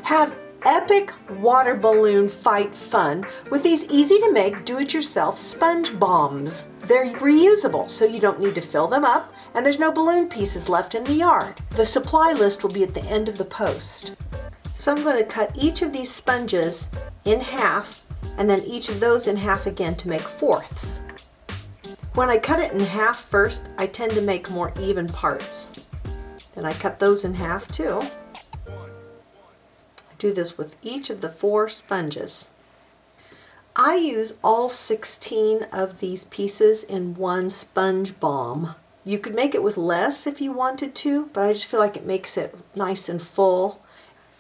Have epic water balloon fight fun with these easy to make do-it-yourself sponge bombs. They're reusable, so you don't need to fill them up, and there's no balloon pieces left in the yard. The supply list will be at the end of the post. So I'm going to cut each of these sponges in half, and then each of those in half again to make fourths. When I cut it in half first, I tend to make more even parts. Then I cut those in half too. I do this with each of the 4 sponges. I use all 16 of these pieces in one sponge bomb. You could make it with less if you wanted to, but I just feel like it makes it nice and full.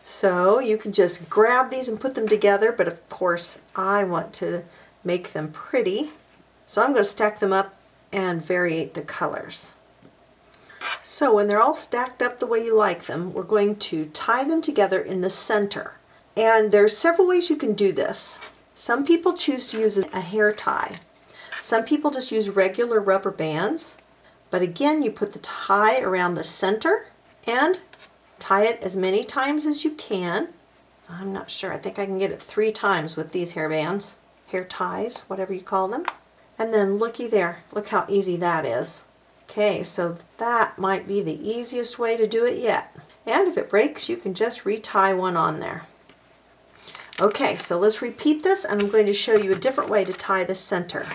So you can just grab these and put them together, but of course I want to make them pretty. So I'm going to stack them up and variate the colors. So when they're all stacked up the way you like them, we're going to tie them together in the center. And there's several ways you can do this. Some people choose to use a hair tie. Some people just use regular rubber bands. But again, you put the tie around the center and tie it as many times as you can. I'm not sure, I think I can get it 3 times with these hair bands, hair ties, whatever you call them. And then looky there, look how easy that is. Okay, so that might be the easiest way to do it yet. And if it breaks, you can just retie one on there. Okay, so let's repeat this, and I'm going to show you a different way to tie the center.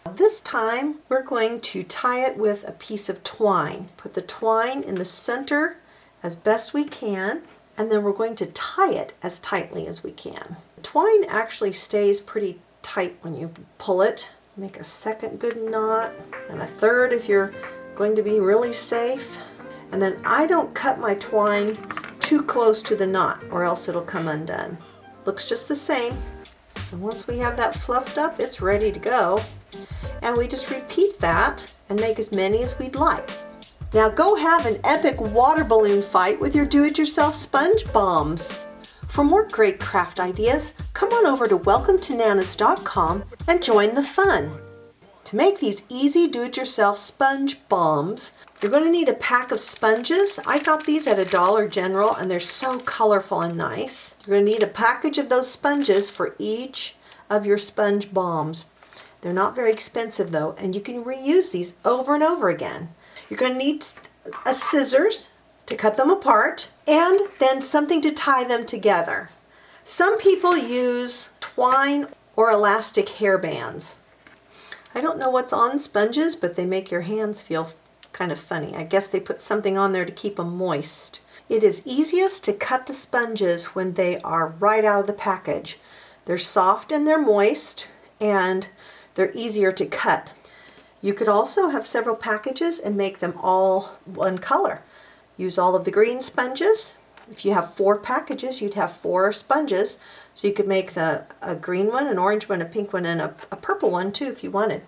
This time, we're going to tie it with a piece of twine. Put the twine in the center as best we can, and then we're going to tie it as tightly as we can. The twine actually stays pretty tight when you pull it. Make a second good knot, and a third if you're going to be really safe. And then I don't cut my twine too close to the knot, or else it'll come undone. Looks just the same. So once we have that fluffed up, it's ready to go. And we just repeat that and make as many as we'd like. Now go have an epic water balloon fight with your do-it-yourself sponge bombs. For more great craft ideas, come on over to welcometonanas.com and join the fun. To make these easy do-it-yourself sponge bombs, you're going to need a pack of sponges. I got these at a Dollar General and they're so colorful and nice. You're going to need a package of those sponges for each of your sponge bombs. They're not very expensive though, and you can reuse these over and over again. You're going to need a scissors to cut them apart, and then something to tie them together. Some people use twine or elastic hair bands. I don't know what's on sponges, but they make your hands feel kind of funny. I guess they put something on there to keep them moist. It is easiest to cut the sponges when they are right out of the package. They're soft and they're moist, and they're easier to cut. You could also have several packages and make them all one color. Use all of the green sponges. If you have 4 packages, you'd have 4 sponges. So you could make a green one, an orange one, a pink one, and a purple one too if you wanted.